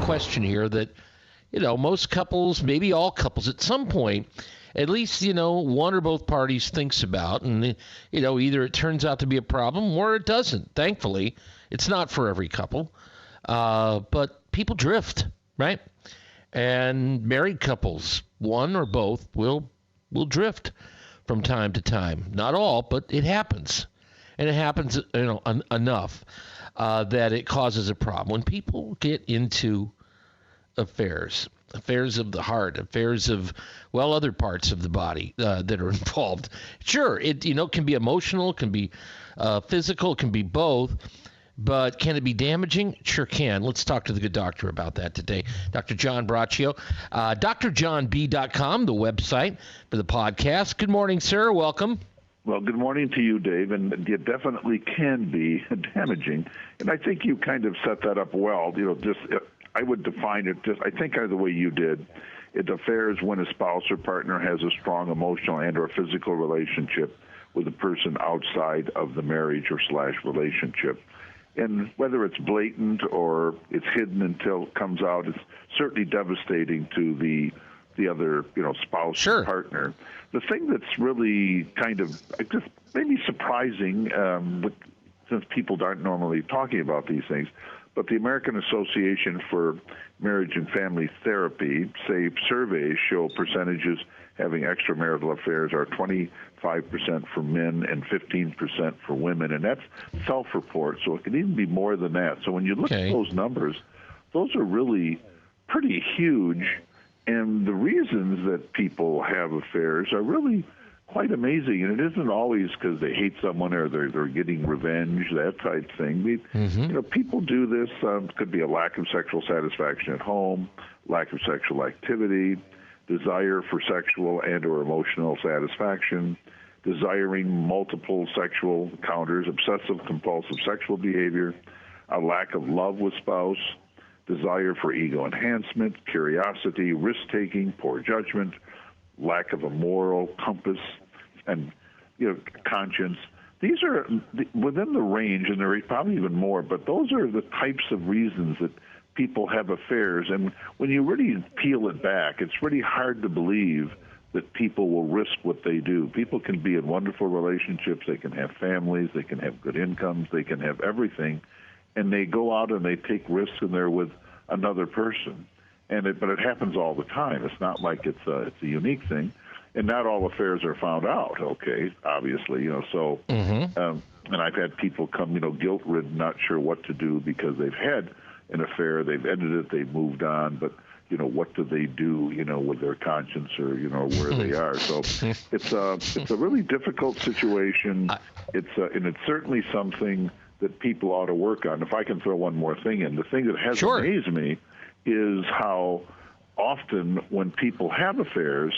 question here that, most couples, maybe all couples at some point, at least, one or both parties thinks about. And, either it turns out to be a problem or it doesn't. Thankfully, it's not for every couple. But people drift, right? And married couples, one or both, will drift from time to time. Not all, but it happens. And it happens, enough that it causes a problem. When people get into affairs of the heart, affairs of, other parts of the body that are involved. Sure, it, can be emotional, can be physical, can be both. But can it be damaging? It sure can. Let's talk to the good doctor about that today. Dr. John Braccio, drjohnb.com, the website for the podcast. Good morning, sir. Welcome. Well, good morning to you, Dave, and it definitely can be damaging. And I think you kind of set that up well. I would define it I think the way you did. It affairs when a spouse or partner has a strong emotional and or physical relationship with a person outside of the marriage or / relationship. And whether it's blatant or it's hidden until it comes out, it's certainly devastating to the other, spouse Sure. or partner. The thing that's really kind of just maybe surprising, since people aren't normally talking about these things, but the American Association for Marriage and Family Therapy, surveys show percentages having extramarital affairs are 25% for men and 15% for women, and that's self-report, so it can even be more than that. So when you look at those numbers, those are really pretty huge, and the reasons that people have affairs are really quite amazing, and it isn't always because they hate someone or they're getting revenge, that type thing. People do this. Could be a lack of sexual satisfaction at home, lack of sexual activity, desire for sexual and or emotional satisfaction, desiring multiple sexual encounters, obsessive-compulsive sexual behavior, a lack of love with spouse, desire for ego-enhancement, curiosity, risk-taking, poor judgment, lack of a moral compass, and conscience. These are within the range, and there are probably even more, but those are the types of reasons that people have affairs. And when you really peel it back, it's really hard to believe that people will risk what they do. People can be in wonderful relationships, they can have families, they can have good incomes, they can have everything, and they go out and they take risks and they're with another person. But it happens all the time. It's not like it's a unique thing, and not all affairs are found out. Okay, obviously, So, and I've had people come, guilt-ridden, not sure what to do because they've had an affair, they've ended it, they've moved on, but what do they do, with their conscience or where they are? So it's a really difficult situation. And it's certainly something that people ought to work on. If I can throw one more thing in, the thing that has amazed me is how often when people have affairs,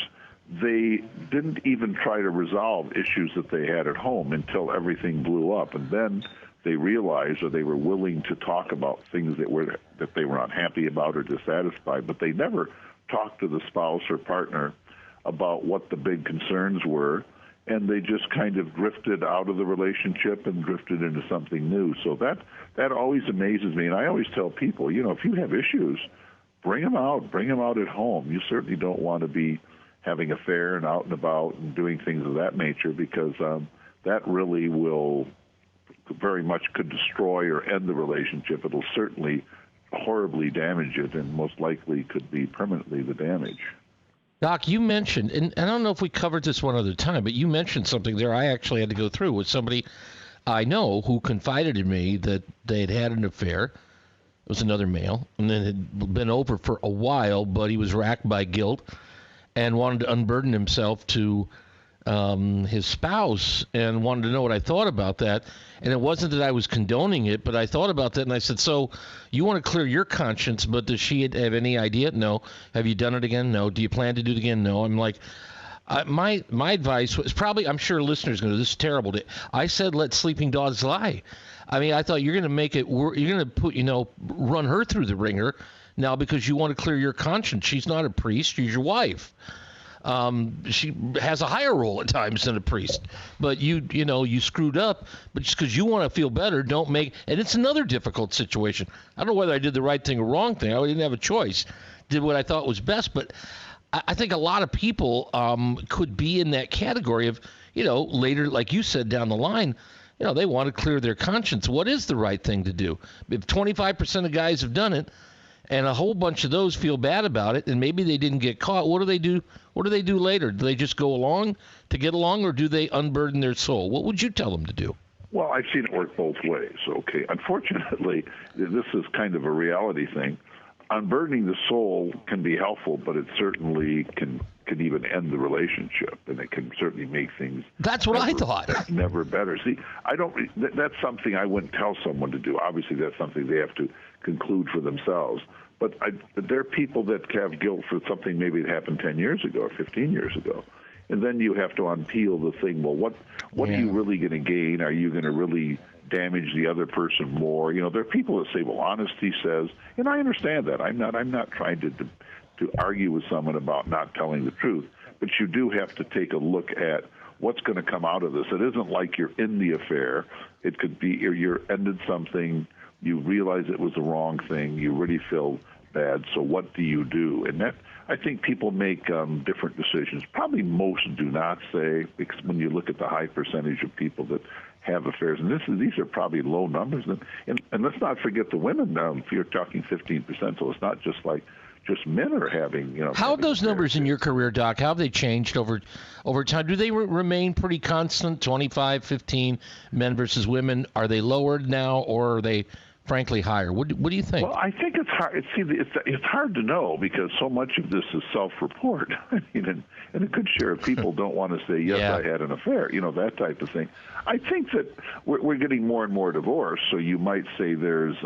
they didn't even try to resolve issues that they had at home until everything blew up. And then they realized, or they were willing to talk about things that they were unhappy about or dissatisfied, but they never talked to the spouse or partner about what the big concerns were, and they just kind of drifted out of the relationship and drifted into something new. So that always amazes me, and I always tell people, if you have issues, bring them out at home. You certainly don't want to be having an affair and out and about and doing things of that nature, because that really will very much could destroy or end the relationship. It'll certainly horribly damage it, and most likely could be permanently the damage. Doc, you mentioned, and I don't know if we covered this one other time, but you mentioned something there I actually had to go through with somebody I know who confided in me that they had an affair. It was another male, and then had been over for a while, but he was racked by guilt and wanted to unburden himself to his spouse, and wanted to know what I thought about that. And it wasn't that I was condoning it, but I thought about that, and I said, so you want to clear your conscience, but does she have any idea? No. Have you done it again? No. Do you plan to do it again? No. I'm like, my advice was probably, I'm sure listeners going to, this is terrible. I said, let sleeping dogs lie. I mean, I thought you're going to make it, you're going to put, run her through the ringer now because you want to clear your conscience. She's not a priest. She's your wife. She has a higher role at times than a priest. But you screwed up, but just because you want to feel better, don't make. And it's another difficult situation. I don't know whether I did the right thing or wrong thing. I didn't have a choice. Did what I thought was best, but I think a lot of people could be in that category of, later, like you said, down the line, they want to clear their conscience. What is the right thing to do? If 25% of guys have done it, and a whole bunch of those feel bad about it, and maybe they didn't get caught, what do they do? What do they do later? Do they just go along to get along, or do they unburden their soul? What would you tell them to do? Well, I've seen it work both ways. Okay, unfortunately, this is kind of a reality thing. Unburdening the soul can be helpful, but it certainly can even end the relationship, and it can certainly make things. That's what I thought. Never better. See, I don't. That's something I wouldn't tell someone to do. Obviously, that's something they have to conclude for themselves. But there are people that have guilt for something maybe that happened 10 years ago or 15 years ago. And then you have to unpeel the thing. Well, what are you really going to gain? Are you going to really damage the other person more? There are people that say, well, honesty says, and I understand that. I'm not trying to argue with someone about not telling the truth. But you do have to take a look at what's going to come out of this. It isn't like you're in the affair. It could be you're ended something. You realize it was the wrong thing. You really feel bad. So what do you do? And that, I think people make different decisions. Probably most do not say, because when you look at the high percentage of people that have affairs, and these are probably low numbers. And let's not forget the women. If you're talking 15%, so it's not just like just men are having, How have those numbers in your career, Doc? How have they changed over time? Do they remain pretty constant, 25, 15 men versus women? Are they lowered now, or are they frankly higher? What do you think? Well, I think it's hard. It's hard to know because so much of this is self-report. And a good share of people don't want to say, yes, I had an affair, that type of thing. I think that we're getting more and more divorce, so you might say there's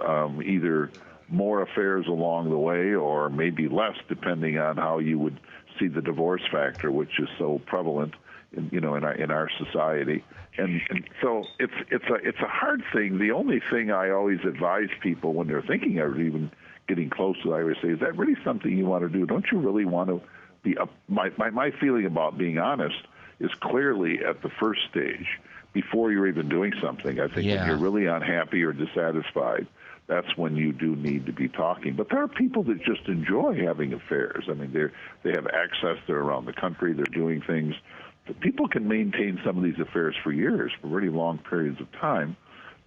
either more affairs along the way or maybe less, depending on how you would see the divorce factor, which is so prevalent in our society. And so it's a hard thing. The only thing I always advise people when they're thinking of even getting close to it, I always say, is that really something you want to do? Don't you really want to be my feeling about being honest is clearly at the first stage before you're even doing something. I think when you're really unhappy or dissatisfied, that's when you do need to be talking. But there are people that just enjoy having affairs. I mean, they have access. They're around the country. They're doing things. People can maintain some of these affairs for years, for really long periods of time,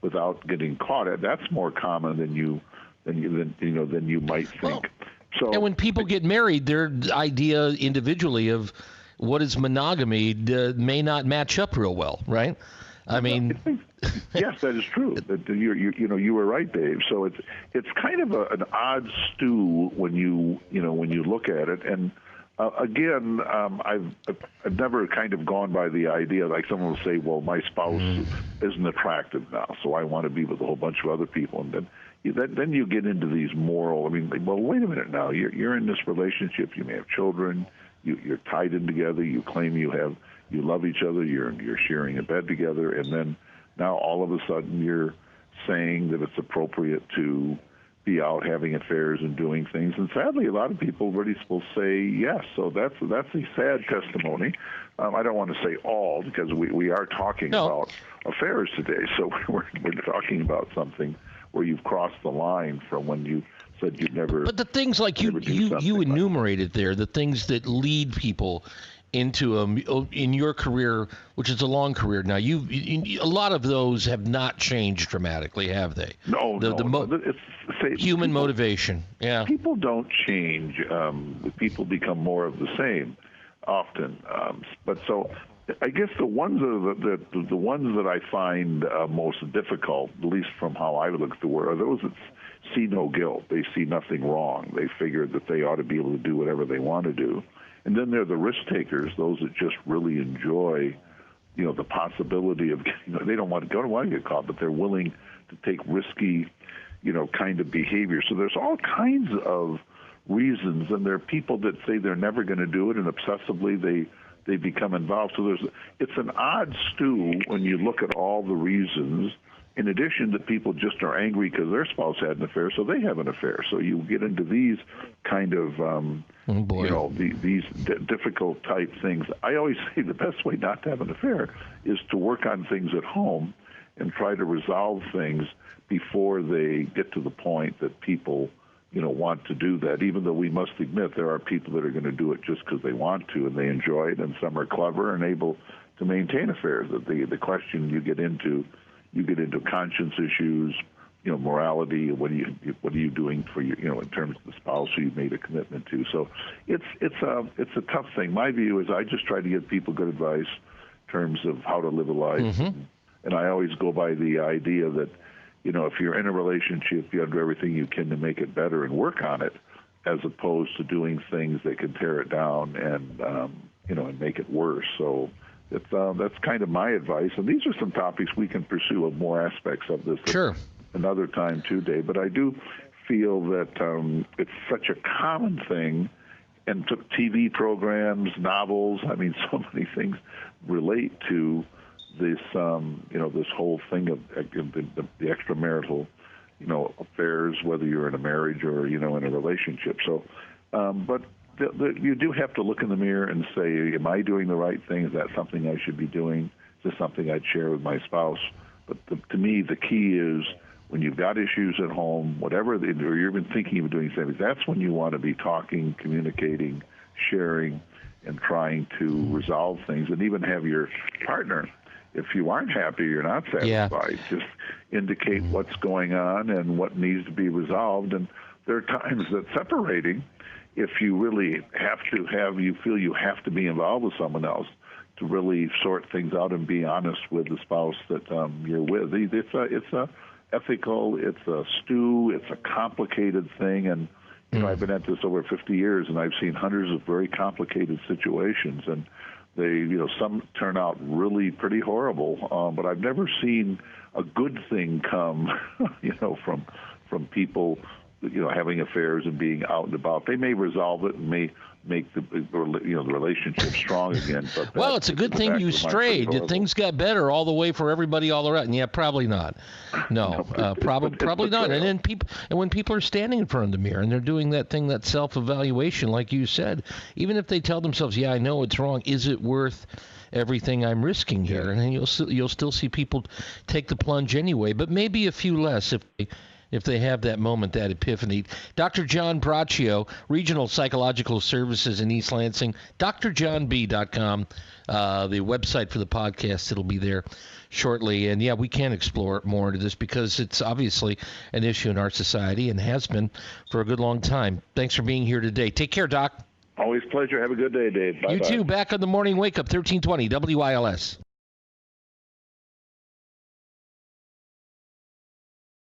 without getting caught. That's more common than you might think. And when people get married, their idea individually of what is monogamy may not match up real well, right? I mean, yes, that is true. You were right, Dave. So it's kind of an odd stew when you look at it. And again, I've never kind of gone by the idea like someone will say, well, my spouse isn't attractive now, so I want to be with a whole bunch of other people, and then you get into these moral. I mean, well, wait a minute now. You're in this relationship. You may have children. You're tied in together. You claim you love each other. You're sharing a bed together, and then now all of a sudden you're saying that it's appropriate to be out having affairs and doing things. And sadly, a lot of people really will say yes. So that's a sad testimony. I don't want to say all, because we are talking about affairs today. So we're talking about something where you've crossed the line from when you said you'd never. But the things like you enumerated there, the things that lead people into in your career, which is a long career now, a lot of those have not changed dramatically, have they? No. Human motivation. Yeah. People don't change. People become more of the same often. But so I guess the ones that I find most difficult, at least from how I look at the world, are those that see no guilt. They see nothing wrong. They figure that they ought to be able to do whatever they want to do. And then there are the risk takers, those that just really enjoy, the possibility of, they don't want to get caught, but they're willing to take risky, kind of behavior. So there's all kinds of reasons, and there are people that say they're never going to do it, and obsessively they become involved. So it's an odd stew when you look at all the reasons in addition to people just are angry because their spouse had an affair, so they have an affair. So you get into these kind of, these difficult type things. I always say the best way not to have an affair is to work on things at home and try to resolve things before they get to the point that people, want to do that, even though we must admit there are people that are going to do it just because they want to and they enjoy it, and some are clever and able to maintain affairs. The question you get into conscience issues, morality. What are you doing for in terms of the spouse who you've made a commitment to? So it's a tough thing. My view is I just try to give people good advice in terms of how to live a life, Mm-hmm. and I always go by the idea that if you're in a relationship, you have to do everything you can to make it better and work on it, as opposed to doing things that can tear it down and and make it worse. So. That's kind of my advice, and these are some topics we can pursue of more aspects of this Sure. another time too, Dave. But I do feel that it's such a common thing, and took TV programs, novels. I mean, so many things relate to this, this whole thing of the extramarital, affairs, whether you're in a marriage or in a relationship. So, but. You do have to look in the mirror and say, am I doing the right thing? Is that something I should be doing? Is this something I'd share with my spouse? But to me, the key is when you've got issues at home, or you're even thinking of doing something, that's when you want to be talking, communicating, sharing, and trying to resolve things, and even have your partner, if you aren't happy, you're not satisfied, just indicate what's going on and what needs to be resolved. And there are times that separating, if you really you feel you have to be involved with someone else to really sort things out and be honest with the spouse that you're with. It's a ethical, it's a stew, it's a complicated thing, and I've been at this over 50 years, and I've seen hundreds of very complicated situations, and they, some turn out really pretty horrible, but I've never seen a good thing come, from people having affairs and being out and about. They may resolve it and may make the relationship strong again. But well, it's a good thing you strayed. Things got better all the way for everybody all around. Yeah, probably not. No, probably not. And then when people are standing in front of the mirror and they're doing that thing, that self-evaluation, like you said, even if they tell themselves, "Yeah, I know it's wrong. Is it worth everything I'm risking here?" And then you'll still see people take the plunge anyway, but maybe a few less if they have that moment, that epiphany. Dr. John Braccio, Regional Psychological Services in East Lansing, drjohnb.com, the website for the podcast. It'll be there shortly. And, yeah, we can explore more into this because it's obviously an issue in our society and has been for a good long time. Thanks for being here today. Take care, Doc. Always a pleasure. Have a good day, Dave. Bye-bye. You too. Back on the Morning Wake Up, 1320 WILS.